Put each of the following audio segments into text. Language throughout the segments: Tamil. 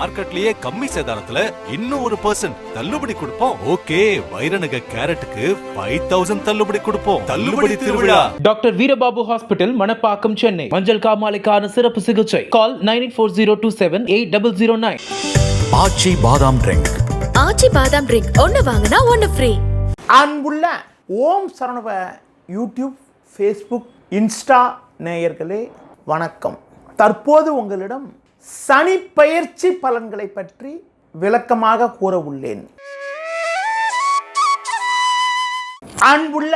மார்க்கெட்லயே கம்மி சேதாரத்துல இன்னும் 1% தள்ளுபடி கொடுப்போம். ஓகே, வைரநக கேரட்டுக்கு 5000 தள்ளுபடி கொடுப்போம். தள்ளுபடி திருவிழா. Doctor Veerababu hospital, Manapakkam, Chennai. மஞ்சள் காமாலைக்கான சிறப்பு சிகிச்சை. கால் 9840278009. ஆச்சி பாதாம் ட்ரிங்க். ஆச்சி பாதாம் ட்ரிங்க் ஒன்னு வாங்கினா ஒன்னு ஃப்ரீ. அன்புள்ள ஓம் சரவணப யூடியூப், ஃபேஸ்புக், இன்ஸ்டா நேயர்களே வணக்கம். தற்போது உங்களிடம் சனி பெயர்ச்சி பலன்களை பற்றி விளக்கமாக கூற உள்ளேன். அன்புள்ள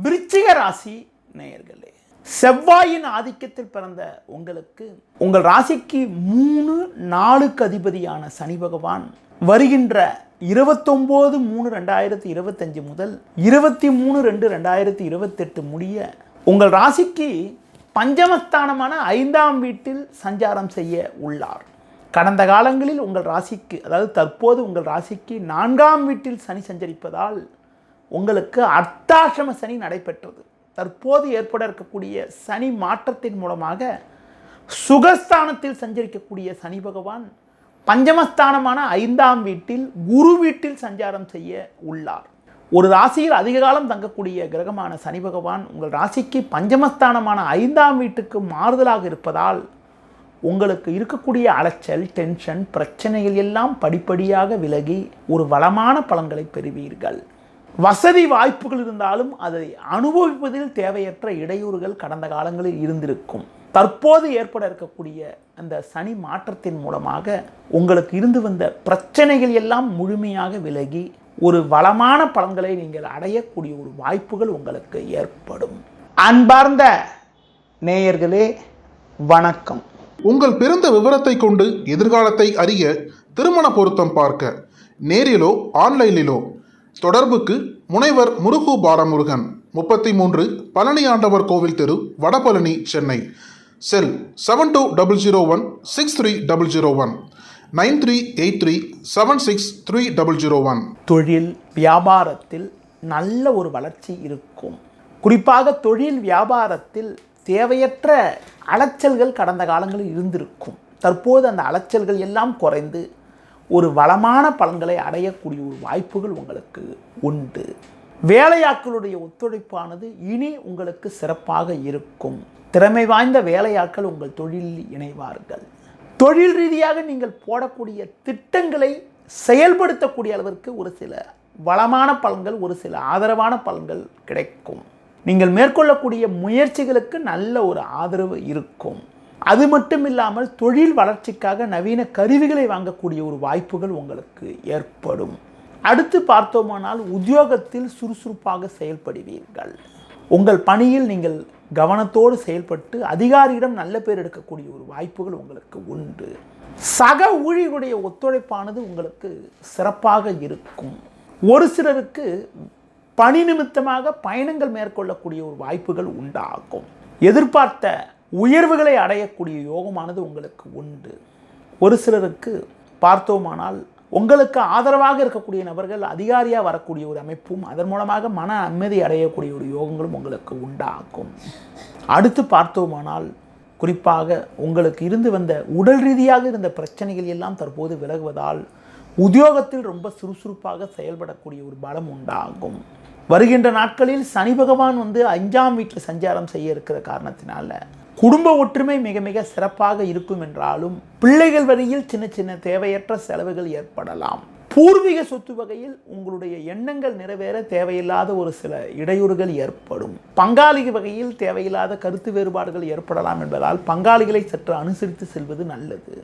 விருச்சிக ராசி நேயர்களே, செவ்வாயின் ஆதிக்கத்தில் பிறந்த உங்களுக்கு உங்கள் ராசிக்கு 3-4க்கு அதிபதியான சனி பகவான் வருகின்ற 29/3/2025 முதல் 23/2/2028 முடிய உங்கள் ராசிக்கு பஞ்சமஸ்தானமான 5ஆம் வீட்டில் சஞ்சாரம் செய்ய உள்ளார். கடந்த காலங்களில் உங்கள் ராசிக்கு, அதாவது தற்போது உங்கள் ராசிக்கு 4ஆம் வீட்டில் சனி சஞ்சரிப்பதால் உங்களுக்கு அர்த்தாசிரம சனி நடைபெற்றது. தற்போது ஏற்பட இருக்கக்கூடிய சனி மாற்றத்தின் மூலமாக சுகஸ்தானத்தில் சஞ்சரிக்கக்கூடிய சனி பகவான் பஞ்சமஸ்தானமான 5ஆம் வீட்டில் குரு வீட்டில் சஞ்சாரம் செய்ய உள்ளார். ஒரு ராசியில் அதிக காலம் தங்கக்கூடிய கிரகமான சனி பகவான் உங்கள் ராசிக்கு பஞ்சமஸ்தானமான 5ஆம் வீட்டுக்கு மாறுதலாக இருப்பதால் உங்களுக்கு இருக்கக்கூடிய அலைச்சல், டென்ஷன், பிரச்சனைகள் எல்லாம் படிப்படியாக விலகி ஒரு வளமான பலன்களை பெறுவீர்கள். வசதி வாய்ப்புகள் இருந்தாலும் அதை அனுபவிப்பதில் தேவையற்ற இடையூறுகள் கடந்த காலங்களில் இருந்திருக்கும். தற்போது ஏற்பட இருக்கக்கூடிய அந்த சனி மாற்றத்தின் மூலமாக உங்களுக்கு இருந்து வந்த பிரச்சனைகள் எல்லாம் முழுமையாக விலகி ஒரு வளமான பலன்களை நீங்கள் அடையக்கூடிய ஒரு வாய்ப்புகள் உங்களுக்கு ஏற்படும். அன்பார்ந்த நேயர்களே வணக்கம். உங்கள் பிறந்த விவரத்தை கொண்டு எதிர்காலத்தை அறிய, திருமண பொருத்தம் பார்க்க நேரிலோ ஆன்லைனிலோ தொடர்புக்கு முனைவர் முருகு பாலமுருகன், 33 பழனி ஆண்டவர் கோவில் தெரு, வடபழனி, சென்னை. செல் 7200163001, 9383763001. தொழில் வியாபாரத்தில் நல்ல ஒரு வளர்ச்சி இருக்கும். குறிப்பாக தொழில் வியாபாரத்தில் தேவையற்ற அலைச்சல்கள் கடந்த காலங்களில் இருந்திருக்கும். தற்போது அந்த அலைச்சல்கள் எல்லாம் குறைந்து ஒரு வளமான பலன்களை அடையக்கூடிய ஒரு வாய்ப்புகள் உங்களுக்கு உண்டு. வேலையாட்களுடைய ஒத்துழைப்பானது இனி உங்களுக்கு சிறப்பாக இருக்கும். திறமை வாய்ந்த வேலையாட்கள் உங்கள் தொழிலில் இணைவார்கள். தொழில் ரீதியாக நீங்கள் போடக்கூடிய திட்டங்களை செயல்படுத்தக்கூடிய அளவிற்கு ஒரு சில வளமான பலன்கள், ஒரு சில ஆதரவான பலன்கள் கிடைக்கும். நீங்கள் மேற்கொள்ளக்கூடிய முயற்சிகளுக்கு நல்ல ஒரு ஆதரவு இருக்கும். அது மட்டும் இல்லாமல் தொழில் வளர்ச்சிக்காக நவீன கருவிகளை வாங்கக்கூடிய ஒரு வாய்ப்புகள் உங்களுக்கு ஏற்படும். அடுத்து பார்த்தோமானால் உத்தியோகத்தில் சுறுசுறுப்பாக செயல்படுவீர்கள். உங்கள் பணியில் நீங்கள் கவனத்தோடு செயல்பட்டு அதிகாரியிடம் நல்ல பேர் எடுக்கக்கூடிய ஒரு வாய்ப்புகள் உங்களுக்கு உண்டு. சக ஊழியர்களுடைய ஒத்துழைப்பானது உங்களுக்கு சிறப்பாக இருக்கும். ஒரு சிலருக்கு பணி நிமித்தமாக பயணங்கள் மேற்கொள்ளக்கூடிய ஒரு வாய்ப்புகள் உண்டாகும். எதிர்பார்த்த உயர்வுகளை அடையக்கூடிய யோகமானது உங்களுக்கு உண்டு. ஒரு சிலருக்கு பார்த்தோமானால் உங்களுக்கு ஆதரவாக இருக்கக்கூடிய நபர்கள் அதிகாரியாக வரக்கூடிய ஒரு அமைப்பும், அதன் மூலமாக மன அமைதி அடையக்கூடிய ஒரு யோகங்களும் உங்களுக்கு உண்டாகும். அடுத்து பார்த்தோமானால் குறிப்பாக உங்களுக்கு இருந்து வந்த உடல் ரீதியாக இருந்த பிரச்சனைகள் எல்லாம் தற்போது விலகுவதால் உத்தியோகத்தில் ரொம்ப சுறுசுறுப்பாக செயல்படக்கூடிய ஒரு பலம் உண்டாகும். வருகின்ற நாட்களில் சனி பகவான் 5ஆம் வீட்டில் சஞ்சாரம் செய்ய இருக்கிற காரணத்தினால குடும்ப ஒற்றுமை மிக மிக சிறப்பாக இருக்கும் என்றாலும் பிள்ளைகள் வழியில் சின்ன சின்ன தேவையற்ற செலவுகள் ஏற்படலாம். பூர்வீக சொத்து வகையில் உங்களுடைய எண்ணங்கள் நிறைவேற தேவையில்லாத ஒரு சில இடையூறுகள் ஏற்படும். பங்காளி வகையில் தேவையில்லாத கருத்து வேறுபாடுகள் ஏற்படலாம் என்பதால் பங்காளிகளை சற்று அனுசரித்து செல்வது நல்லது.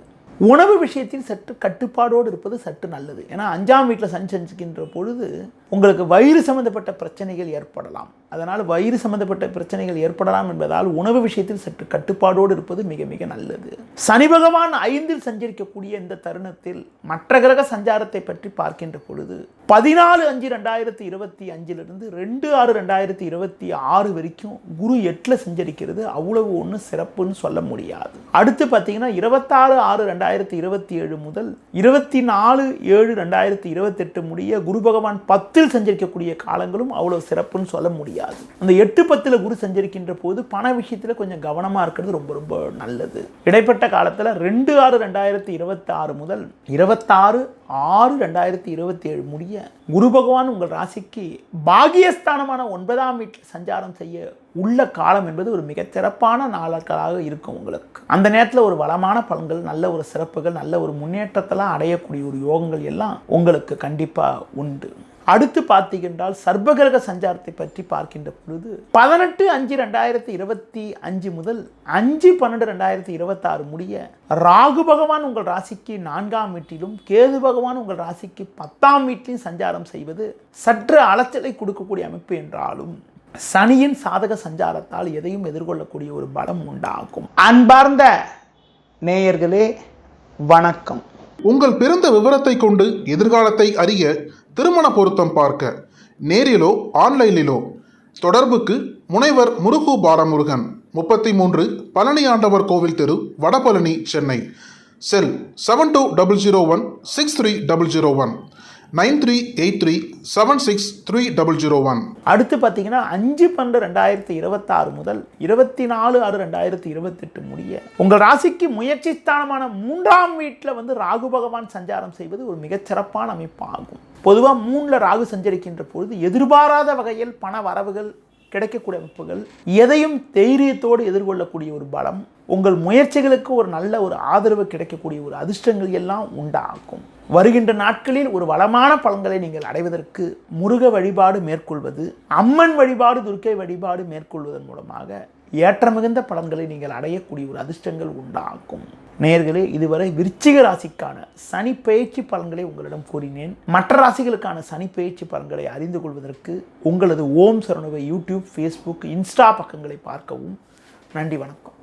உணவு விஷயத்தில் சற்று கட்டுப்பாடோடு இருப்பது சற்று நல்லது. ஏன்னா 5ஆம் வீட்டில் சஞ்சரிக்கின்ற பொழுது உங்களுக்கு வயிறு சம்பந்தப்பட்ட பிரச்சனைகள் ஏற்படலாம். அதனால் வயிறு சம்பந்தப்பட்ட பிரச்சனைகள் ஏற்படலாம் என்பதால் உணவு விஷயத்தில் சற்று கட்டுப்பாடோடு இருப்பது மிக மிக நல்லது. சனி பகவான் 5இல் சஞ்சரிக்கக்கூடிய இந்த தருணத்தில் மற்ற கிரக சஞ்சாரத்தை பற்றி பார்க்கின்ற பொழுது 14/5/2025 2/6/2026 வரைக்கும் குரு 8ல் சஞ்சரிக்கிறது. அவ்வளவு ஒன்று சிறப்புன்னு சொல்ல முடியாது. அடுத்து பார்த்தீங்கன்னா 26/6/2027 முதல் 24/7/2028 முடிய குரு பகவான் 10ல் சஞ்சரிக்கக்கூடிய காலங்களும் அவ்வளவு சிறப்புன்னு சொல்ல முடியாது. முடியாது. அந்த 8-10 குரு சஞ்சரிக்கின்ற போது பண விஷயத்தில் கொஞ்சம் கவனமாக இருக்கிறது ரொம்ப ரொம்ப நல்லது. இடைப்பட்ட காலத்தில் 2/6/2026 முதல் 26/6/2027 முடிய குரு பகவான் உங்கள் ராசிக்கு பாகியஸ்தானமான 9ஆம் வீட்டில் சஞ்சாரம் செய்ய உள்ள காலம் என்பது ஒரு மிகச்சிறப்பான நாட்களாக இருக்கும். உங்களுக்கு அந்த நேரத்தில் ஒரு வளமான பலன்கள், நல்ல ஒரு சிறப்புகள், நல்ல ஒரு முன்னேற்றத்தெல்லாம் அடையக்கூடிய ஒரு யோகங்கள் எல்லாம் உங்களுக்கு கண்டிப்பாக உண்டு. அடுத்து பார்த்தீங்கன்றால் சர்ப்பகிரக சஞ்சாரத்தை பற்றி பார்க்கின்ற பொழுது 18/5/2025 முதல் 5/12/2026 முடிய ராகு பகவான் உங்கள் ராசிக்கு 4ஆம் வீட்டிலும் கேது பகவான் உங்கள் ராசிக்கு 10ஆம் வீட்டிலும் சஞ்சாரம் செய்வது சற்று அலைச்சலை கொடுக்கக்கூடிய அமைப்பு என்றாலும் சனியின் சாதக சஞ்சாரத்தால் எதையும் எதிர்கொள்ளக்கூடிய ஒரு பலம் உண்டாகும். அன்பார்ந்த நேயர்களே வணக்கம். உங்கள் பிறந்த விவரத்தை கொண்டு எதிர்காலத்தை அறிய, திருமண பொருத்தம் பார்க்க, நேரிலோ ஆன்லைனிலோ தொடர்புக்கு முனைவர் முருகு பாலமுருகன், 33 பழனி ஆண்டவர் கோவில் தெரு, வடபழனி, சென்னை. செல் 7200163001 9383763001. அடுத்து பார்த்தீங்கன்னா 5/12/2026 முதல் 24/6/2028 முடிய உங்கள் ராசிக்கு முயற்சி ஸ்தானமான 3ஆம் வீட்டில் ராகு பகவான் சஞ்சாரம் செய்வது ஒரு மிகச்சிறப்பான அமைப்பாகும். பொதுவாக 3ல் ராகு சஞ்சரிக்கின்ற பொழுது எதிர்பாராத வகையில் பண வரவுகள் கிடைக்கக்கூடிய அமைப்புகள், எதையும் தைரியத்தோடு எதிர்கொள்ளக்கூடிய ஒரு பலம், உங்கள் முயற்சிகளுக்கு ஒரு நல்ல ஒரு ஆதரவு கிடைக்கக்கூடிய ஒரு அதிர்ஷ்டங்கள் எல்லாம் உண்டாகும். வருகின்ற நாட்களில் ஒரு வளமான பலன்களை நீங்கள் அடைவதற்கு முருக வழிபாடு மேற்கொள்வது, அம்மன் வழிபாடு, துர்க்கை வழிபாடு மேற்கொள்வதன் மூலமாக ஏற்ற மிகுந்த பலன்களை நீங்கள் அடையக்கூடிய ஒரு அதிர்ஷ்டங்கள் உண்டாகும். நேயர்களே, இதுவரை விருச்சிக ராசிக்கான சனி பெயர்ச்சி பலன்களை உங்களிடம் கூறினேன். மற்ற ராசிகளுக்கான சனி பெயர்ச்சி பலன்களை அறிந்து கொள்வதற்கு உங்களது ஓம் சரணுவை யூடியூப், ஃபேஸ்புக், இன்ஸ்டா பக்கங்களை பார்க்கவும். நன்றி, வணக்கம்.